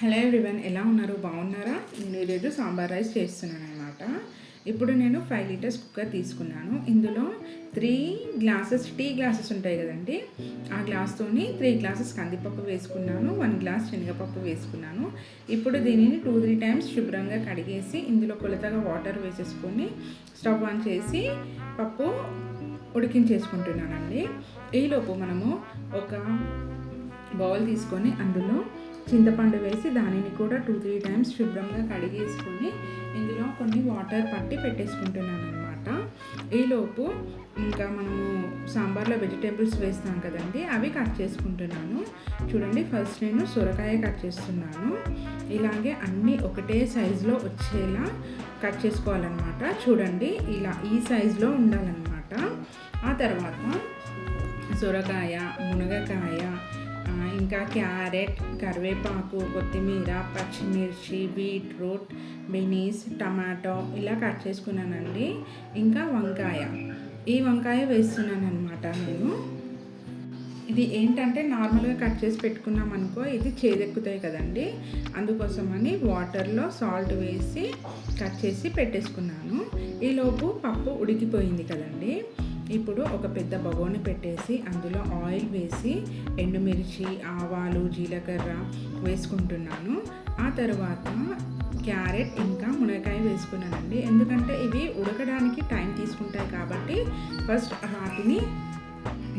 Hello everyone, ఎలా ఉన్నారు? బాగున్నారా? నేను ఈరోజు సాంబార్ రైస్ చేస్తున్నాను అనమాట. ఇప్పుడు నేను 5 లీటర్స్ కుక్కర్ తీసుకున్నాను. ఇందులో 3 గ్లాసెస్ టీ గ్లాసెస్ ఉంటాయి కదండి, ఆ గ్లాస్తోని 3 గ్లాసెస్ కందిపప్పు వేసుకున్నాను, 1 గ్లాస్ శనగపప్పు వేసుకున్నాను. ఇప్పుడు దీనిని 2-3 టైమ్స్ శుభ్రంగా కడిగేసి ఇందులో కొలతగా వాటర్ వేసేసుకొని స్టవ్ ఆన్ చేసి పప్పు ఉడికించేసుకుంటున్నానండి. ఈలోపు మనము ఒక బౌల్ తీసుకొని అందులో చింతపండు వేసి దానిని కూడా 2-3 టైమ్స్ శుభ్రంగా కడిగేసుకొని ఇందులో కొన్ని వాటర్ పట్టి పెట్టేసుకుంటున్నాను అనమాట. ఈలోపు ఇంకా మనము సాంబార్లో వెజిటేబుల్స్ వేస్తాం కదండి, అవి కట్ చేసుకుంటున్నాను. చూడండి, ఫస్ట్ నేను సొరకాయ కట్ చేస్తున్నాను. ఇలాగే అన్నీ ఒకటే సైజులో వచ్చేలా కట్ చేసుకోవాలన్నమాట. చూడండి, ఇలా ఈ సైజులో ఉండాలన్నమాట. ఆ తర్వాత సొరకాయ, మునగకాయ, ఇంకా క్యారెట్, కరివేపాకు, కొత్తిమీర, పచ్చిమిర్చి, బీట్రూట్, బీనీస్, టమాటో ఇలా కట్ చేసుకున్నానండి. ఇంకా ఈ వంకాయ వేస్తున్నాను అనమాట నేను. ఇది ఏంటంటే నార్మల్గా కట్ చేసి పెట్టుకున్నాం అనుకో, ఇది చేదెక్కుతాయి కదండి, అందుకోసమని వాటర్లో సాల్ట్ వేసి కట్ చేసి పెట్టేసుకున్నాను. ఈలోపు పప్పు ఉడికిపోయింది కదండి. ఇప్పుడు ఒక పెద్ద బగోని పెట్టేసి అందులో ఆయిల్ వేసి ఎండుమిర్చి, ఆవాలు, జీలకర్ర వేసుకుంటున్నాను. ఆ తర్వాత క్యారెట్ ఇంకా మునక్కాయ వేసుకున్నానండి. ఎందుకంటే ఇవి ఉడకడానికి టైం తీసుకుంటాయి కాబట్టి ఫస్ట్ వాటిని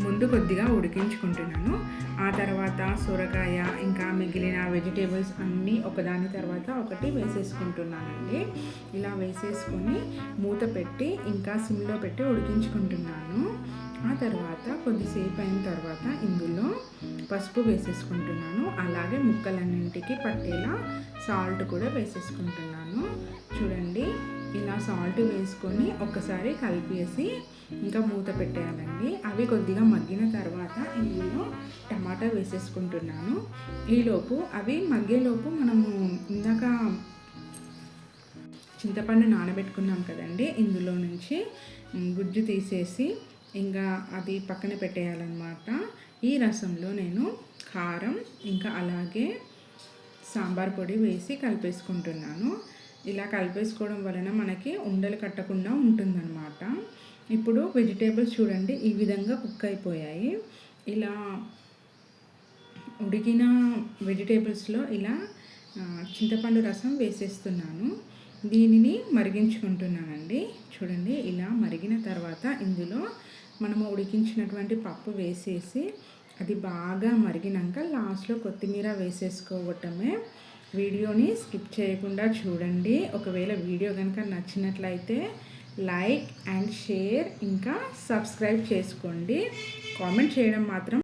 ముందు కొద్దిగా ఉడికించుకుంటున్నాను. ఆ తర్వాత సొరకాయ ఇంకా మిగిలిన వెజిటేబుల్స్ అన్నీ ఒకదాని తర్వాత ఒకటి వేసేసుకుంటున్నానండి. ఇలా వేసేసుకొని మూత పెట్టి ఇంకా సిమ్లో పెట్టి ఉడికించుకుంటున్నాను. ఆ తర్వాత కొద్దిసేపు అయిన తర్వాత ఇందులో పసుపు వేసేసుకుంటున్నాను. అలాగే ముక్కలన్నింటికి పట్టేలా సాల్ట్ కూడా వేసేసుకుంటున్నాను. చూడండి, ఇలా సాల్ట్ వేసుకొని ఒక్కసారి కలిపేసి ఇంకా మూత పెట్టేయాలండి. అవి కొద్దిగా మగ్గిన తర్వాత ఇందులో టమాటా వేసేసుకుంటున్నాను. ఈలోపు అవి మగ్గేలోపు మనము ఇందాక చింతపండు నానబెట్టుకున్నాం కదండి, ఇందులో నుంచి గుజ్జు తీసేసి ఇంకా అది పక్కన పెట్టేయాలన్నమాట. ఈ రసంలో నేను కారం ఇంకా అలాగే సాంబార్ పొడి వేసి కలిపేసుకుంటున్నాను. ఇలా కలిపేసుకోవడం వలన మనకి ఉండలు కట్టకుండా ఉంటుందన్నమాట. ఇప్పుడు వెజిటేబుల్స్ చూడండి ఈ విధంగా కుక్ అయిపోయాయి. ఇలా ఉడికిన వెజిటేబుల్స్లో ఇలా చింతపండు రసం వేసేస్తున్నాను. దీనిని మరిగించుకుంటున్నానండి. చూడండి, ఇలా మరిగిన తర్వాత ఇందులో మనము ఉడికించినటువంటి పప్పు వేసేసి అది బాగా మరిగినాక లాస్ట్లో కొత్తిమీర వేసేసుకోవటమే. వీడియోని స్కిప్ చేయకుండా చూడండి. ఒకవేళ వీడియో కనుక నచ్చినట్లయితే లైక్ అండ్ షేర్ ఇంకా సబ్స్క్రైబ్ చేసుకోండి. కామెంట్ చేయడం మాత్రం